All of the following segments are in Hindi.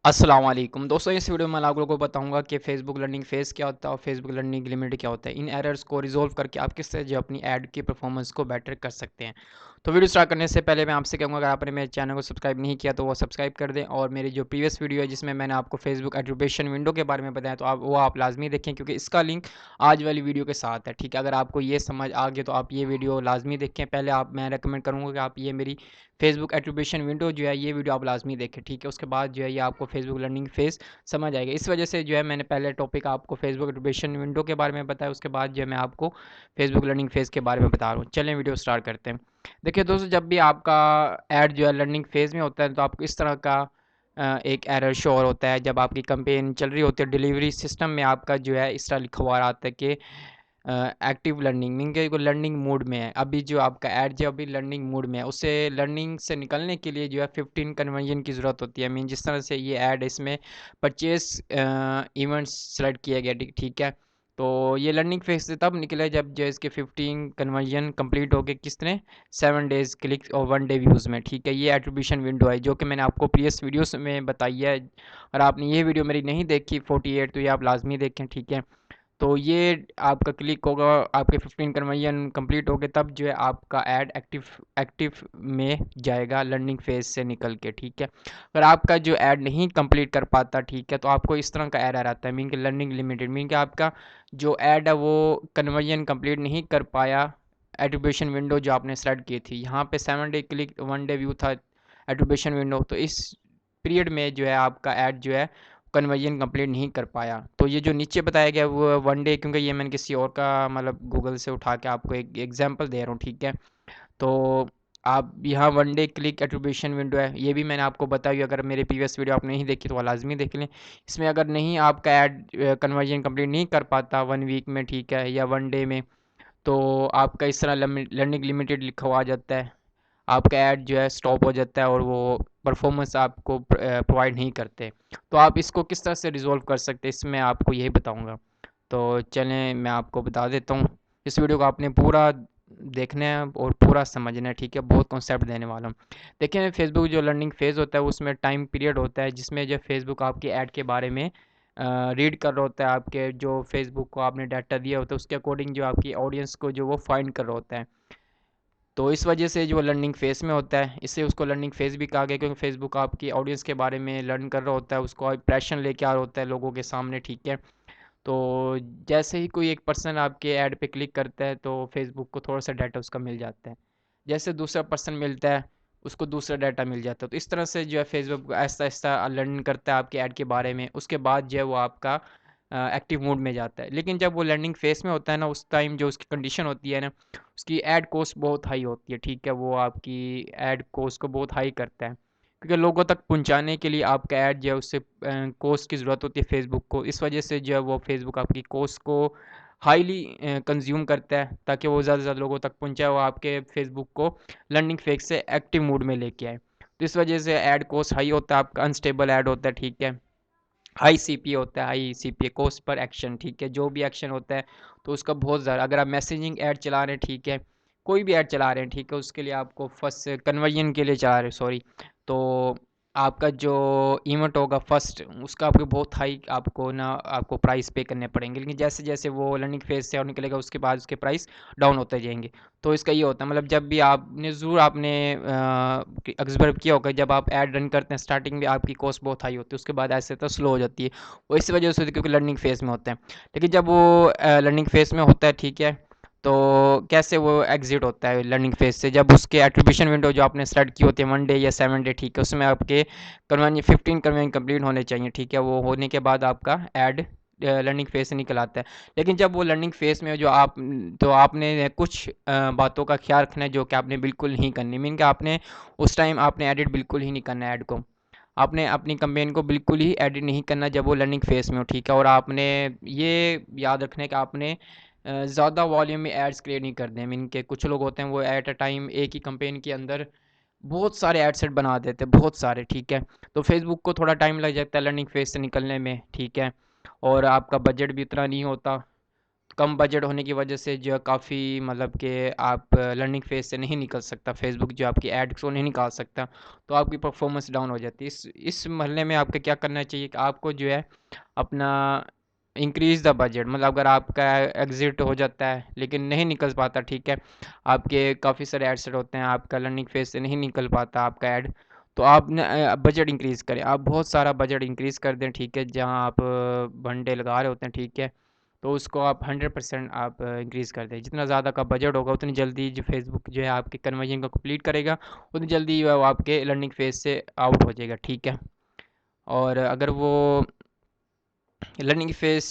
अस्सलाम वालेकुम दोस्तों, इस वीडियो में मैं आप लोगों को बताऊंगा कि फेसबुक लर्निंग फेस क्या होता है और फेसबुक लर्निंग लिमिट क्या होता है। इन एरर्स को रिजोल्व करके आप किस तरह जो अपनी ऐड की परफॉर्मेंस को बेटर कर सकते हैं। तो वीडियो स्टार्ट करने से पहले मैं आपसे कहूँगा, अगर आपने मेरे चैनल को सब्सक्राइब नहीं किया तो वो सब्सक्राइब कर दें, और मेरी जो प्रीवियस वीडियो है जिसमें मैंने आपको फेसबुक एट्रीब्यूशन विंडो के बारे में बताया तो आप लाजमी देखें, क्योंकि इसका लिंक आज वाली वीडियो के साथ है। ठीक है, अगर आपको ये समझ आ गया तो आप ये वीडियो लाजमी देखें। पहले मैं रेकमेंड करूँगा कि आप ये मेरी फेसबुक एट्रीब्यूशन विंडो जो है ये वीडियो आप लाजमी देखें। ठीक है, उसके बाद जो है ये आपको फेसबुक लर्निंग फेस समझ आएगा। इस वजह से जो है मैंने पहले टॉपिक आपको फेसबुक एट्रीब्यूशन विंडो के बारे में बताया, उसके बाद जो है मैं आपको फेसबुक लर्निंग फेस के बारे में बता रहा हूँ। चलें वीडियो स्टार्ट करते हैं। देखिए दोस्तों, जब भी आपका ऐड जो है लर्निंग फेज में होता है तो आपको इस तरह का एक एरर शो होता है। जब आपकी कंपेन चल रही होती है, डिलीवरी सिस्टम में आपका जो है इस तरह लिखा हुआ आता है कि एक्टिव लर्निंग मीन के लर्निंग मोड में है। अभी जो आपका ऐड जो अभी लर्निंग मोड में है, उससे लर्निंग से निकलने के लिए जो है 15 कन्वर्जन की ज़रूरत होती है। मीन जिस तरह से ये ऐड इसमें परचेज इवेंट्स सेलेक्ट किया गया, ठीक है। तो ये लर्निंग फेज से तब निकले जब जो इसके 15 कन्वर्जन कंप्लीट हो गए, किसने 7 डेज क्लिक और 1 डे व्यूज़ में। ठीक है, ये एट्रीब्यूशन विंडो है जो कि मैंने आपको प्रीवियस वीडियोस में बताई है। और आपने ये वीडियो मेरी नहीं देखी 48, तो ये आप लाजमी देखें। ठीक है, तो ये आपका क्लिक होगा, आपके 15 कन्वर्जन कंप्लीट हो गए, तब जो है आपका ऐड एक्टिव एक्टिव में जाएगा लर्निंग फेज से निकल के। ठीक है, अगर आपका जो ऐड नहीं कंप्लीट कर पाता, ठीक है, तो आपको इस तरह का एरर आता है, मीन कि लर्निंग लिमिटेड, मीन कि आपका जो ऐड है वो कन्वर्जन कंप्लीट नहीं कर पाया। एट्रीब्यूशन विंडो जो आपने सेलेक्ट की थी, यहाँ पे 7 डे क्लिक 1 डे व्यू था एट्रीब्यूशन विंडो, तो इस पीरियड में जो है आपका ऐड जो है कन्वर्जन कंप्लीट नहीं कर पाया। तो ये जो नीचे बताया गया वो 1 डे, क्योंकि ये मैंने किसी और का मतलब गूगल से उठा के आपको एक एग्जांपल दे रहा हूँ। ठीक है, तो आप यहाँ 1 डे क्लिक एट्रीब्यूशन विंडो है, ये भी मैंने आपको बताई। अगर मेरे प्रीवियस वीडियो आपने नहीं देखी तो वो लाजमी देख लें। इसमें अगर नहीं आपका ऐड कन्वर्जन कंप्लीट नहीं कर पाता 1 वीक में, ठीक है, या 1 डे में, तो आपका इस तरह लर्निंग लिमिटेड लिखा हुआ आ जाता है। आपका ऐड जो है स्टॉप हो जाता है और वो परफॉर्मेंस आपको प्रोवाइड नहीं करते। तो आप इसको किस तरह से रिजॉल्व कर सकते हैं, इसमें आपको यही बताऊंगा। तो चलें मैं आपको बता देता हूँ। इस वीडियो को आपने पूरा देखना है और पूरा समझना है। ठीक है, बहुत कॉन्सेप्ट देने वाला हूँ। देखिए, फेसबुक जो लर्निंग फेज़ होता है उसमें टाइम पीरियड होता है, जिसमें जो फेसबुक आपकी ऐड के बारे में रीड कर रहा होता है। आपके जो फेसबुक को आपने डाटा दिया होता है उसके अकॉर्डिंग जो आपकी ऑडियंस को जो वो फाइंड कर रहा होता है। तो इस वजह से जो लर्निंग फेज़ में होता है, इससे उसको लर्निंग फेज़ भी कहा गया, क्योंकि फेसबुक आपकी ऑडियंस के बारे में लर्न कर रहा होता है, उसको इंप्रेशन लेके आ रहा होता है लोगों के सामने। ठीक है, तो जैसे ही कोई एक पर्सन आपके ऐड पे क्लिक करता है तो फेसबुक को थोड़ा सा डाटा उसका मिल जाता है। जैसे दूसरा पर्सन मिलता है उसको दूसरा डाटा मिल जाता है। तो इस तरह से जो है फेसबुक आहिस्ता आहिस्ता लर्न करता है आपके ऐड के बारे में। उसके बाद जो है वो आपका एक्टिव मोड में जाता है। लेकिन जब वो लर्निंग फेस में होता है ना, उस टाइम जो उसकी कंडीशन होती है ना, उसकी ऐड कॉस्ट बहुत हाई होती है। ठीक है, वो आपकी ऐड कॉस्ट को बहुत हाई करता है, क्योंकि लोगों तक पहुंचाने के लिए आपका ऐड जो है उससे कोस्ट की ज़रूरत होती है फेसबुक को। इस वजह से जो है वो फेसबुक आपकी कोस्ट को हाईली कंज्यूम करता है, ताकि वो ज़्यादा से ज़्यादा लोगों तक पहुंचाए, वो आपके फेसबुक को लर्निंग फेज से एक्टिव मोड में लेके आए। तो इस वजह से ऐड कोस्ट हाई होता है, आपका अनस्टेबल ऐड होता है। ठीक है, हाई सीपीए होता है, high CPA cost per action. ठीक है, जो भी एक्शन होता है तो उसका बहुत ज़्यादा, अगर आप मैसेजिंग ऐड चला रहे हैं, ठीक है, कोई भी ऐड चला रहे हैं, ठीक है, उसके लिए आपको फर्स्ट कन्वर्जन के लिए चला रहे हैं, सॉरी, तो आपका जो इवेंट होगा फर्स्ट, उसका आपको बहुत हाई आपको ना आपको प्राइस पे करने पड़ेंगे। लेकिन जैसे जैसे वो लर्निंग फेज से और निकलेगा उसके बाद उसके प्राइस डाउन होते जाएंगे। तो इसका ये होता है, मतलब जब भी आपने ज़रूर आपने ऑब्जर्व किया होगा, जब आप ऐड रन करते हैं स्टार्टिंग में आपकी कॉस्ट बहुत हाई होती है, उसके बाद ऐसे तो स्लो हो जाती है। वो इस वजह से होती है क्योंकि लर्निंग फेज में होता है। लेकिन जब वो लर्निंग फेज में होता है, ठीक है, तो कैसे वो एग्जिट होता है लर्निंग फेज से, जब उसके एट्रीब्यूशन विंडो जो आपने स्टार्ट की होती है 1 डे या 7 डे, ठीक है, उसमें आपके कन्वर्जन 15 कन्वर्जन कंप्लीट होने चाहिए। ठीक है, वो होने के बाद आपका ऐड लर्निंग फेज से निकल आता है। लेकिन जब वो लर्निंग फेज में जो आप, तो आपने कुछ बातों का ख्याल रखना है जो कि आपने बिल्कुल नहीं करनी। मीन कि आपने उस टाइम आपने एडिट बिल्कुल ही नहीं करना है ऐड को। आपने अपनी कंपेन को बिल्कुल ही एडिट नहीं करना जब वो लर्निंग फेज में हो। ठीक है, और आपने ये याद रखना है कि आपने ज़्यादा वॉल्यूम में एड्स क्रिएट नहीं करते हैं। मीन के कुछ लोग होते हैं वो एट अ टाइम एक ही कंपेन के अंदर बहुत सारे एड सेट बना देते हैं, बहुत सारे। ठीक है, तो फेसबुक को थोड़ा टाइम लग जाता है लर्निंग फेज से निकलने में। ठीक है, और आपका बजट भी उतना नहीं होता। कम बजट होने की वजह से जो है काफ़ी मतलब कि आप लर्निंग फेज से नहीं निकल सकता, फेसबुक जो आपकी एड को नहीं निकाल सकता, तो आपकी परफॉर्मेंस डाउन हो जाती है। इस मरहले में आपको क्या करना चाहिए कि आपको जो है अपना इंक्रीज़ द बजट, मतलब अगर आपका एग्ज़िट हो जाता है लेकिन नहीं निकल पाता, ठीक है, आपके काफ़ी सारे एड सेट होते हैं, आपका लर्निंग फेज से नहीं निकल पाता आपका ऐड, तो आप बजट इंक्रीज़ करें, आप बहुत सारा बजट इंक्रीज़ कर दें, ठीक है, जहाँ आप बंडे लगा रहे होते हैं, ठीक है, तो उसको आप 100% आप इंक्रीज़ कर दें। जितना ज़्यादा का बजट होगा उतनी जल्दी जो फेसबुक जो है आपके कन्वर्जन को कंप्लीट करेगा, उतनी जल्दी वो आपके लर्निंग फेज से आउट हो जाएगा, ठीक है। और अगर वो लर्निंग फेज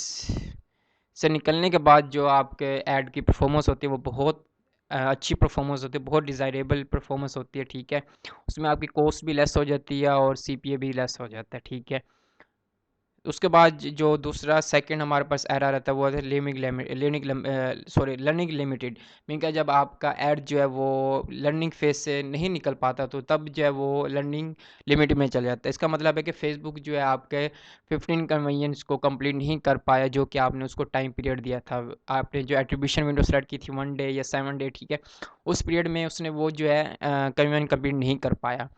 से निकलने के बाद जो आपके ऐड की परफॉर्मेंस होती है वो बहुत अच्छी परफॉर्मेंस होती है, बहुत डिज़ायरेबल परफॉर्मेंस होती है, ठीक है, उसमें आपकी कॉस्ट भी लेस हो जाती है और सीपीए भी लेस हो जाता है, ठीक है। उसके बाद जो दूसरा सेकंड हमारे पास एरर आता है वो है लर्निंग लिमिटेड, मीन क्या, जब आपका ऐड जो है वो लर्निंग फेज से नहीं निकल पाता तो तब जो है वो लर्निंग लिमिट में चल जाता है। इसका मतलब है कि फेसबुक जो है आपके 15 कन्वीनियंस को कंप्लीट नहीं कर पाया जो कि आपने उसको टाइम पीरियड दिया था। आपने जो एट्रीब्यूशन विंडो सेलेक्ट की थी 1 डे या 7 डे, ठीक है, उस पीरियड में उसने वो जो है कन्वीनियन कंप्लीट नहीं कर पाया,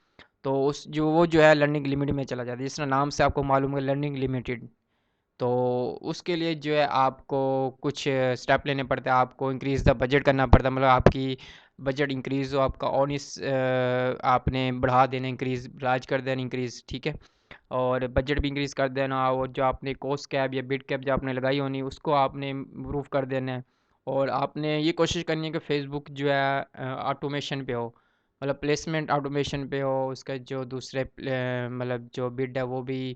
तो उस जो वो जो है लर्निंग लिमिट में चला जाता है, जिस नाम से आपको मालूम है लर्निंग लिमिटेड। तो उसके लिए जो है आपको कुछ स्टेप लेने पड़ते हैं, आपको इंक्रीज़ द बजट करना पड़ता है, मतलब आपकी बजट इंक्रीज़ हो, आपका ऑन इस आपने बढ़ा देना, इंक्रीज़ राज कर देना, इंक्रीज़, ठीक है, और बजट भी इंक्रीज़ कर देना, और जो आपने कोस्ट कैप या बिट कैप जो आपने लगाई होनी उसको आपने इम्प्रूव कर देना है। और आपने ये कोशिश करनी है कि फेसबुक जो है ऑटोमेशन पे हो, मतलब प्लेसमेंट ऑटोमेशन पे हो, उसका जो दूसरे मतलब जो बिड है वो भी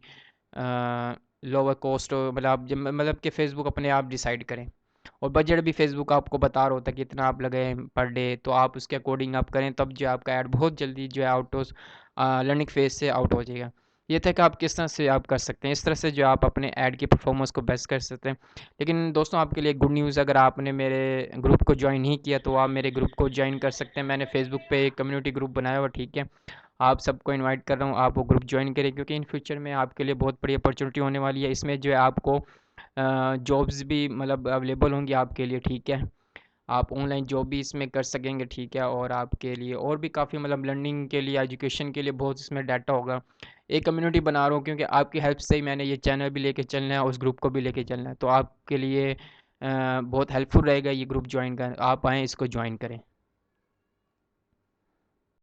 लोअर कॉस्ट हो, मतलब आप मतलब कि फ़ेसबुक अपने आप डिसाइड करें, और बजट भी फेसबुक आपको बता रहा होता है कि इतना आप लगाएं पर डे, तो आप उसके अकॉर्डिंग आप करें, तब जो आपका ऐड बहुत जल्दी जो है आउट ऑफ लर्निंग फेज से आउट हो जाएगा। ये था कि आप किस तरह से आप कर सकते हैं, इस तरह से जो आप अपने ऐड की परफॉर्मेंस को बेस्ट कर सकते हैं। लेकिन दोस्तों आपके लिए गुड न्यूज़, अगर आपने मेरे ग्रुप को ज्वाइन नहीं किया तो आप मेरे ग्रुप को ज्वाइन कर सकते हैं। मैंने फेसबुक पे एक कम्युनिटी ग्रुप बनाया हुआ, ठीक है, आप सबको इनवाइट कर रहा हूँ, आप वो ग्रुप ज्वाइन करें, क्योंकि इन फ्यूचर में आपके लिए बहुत बड़ी अपॉर्चुनिटी होने वाली है। इसमें जो है आपको जॉब्स भी मतलब अवेलेबल होंगी आपके लिए, ठीक है, आप ऑनलाइन जॉब भी इसमें कर सकेंगे, ठीक है, और आपके लिए और भी काफ़ी मतलब लर्निंग के लिए, एजुकेशन के लिए बहुत इसमें डाटा होगा। एक कम्युनिटी बना रहा हूँ क्योंकि आपकी हेल्प से ही मैंने ये चैनल भी लेके चलना है, उस ग्रुप को भी लेके चलना है, तो आपके लिए बहुत हेल्पफुल रहेगा ये ग्रुप ज्वाइन कर, आप आएँ इसको ज्वाइन करें।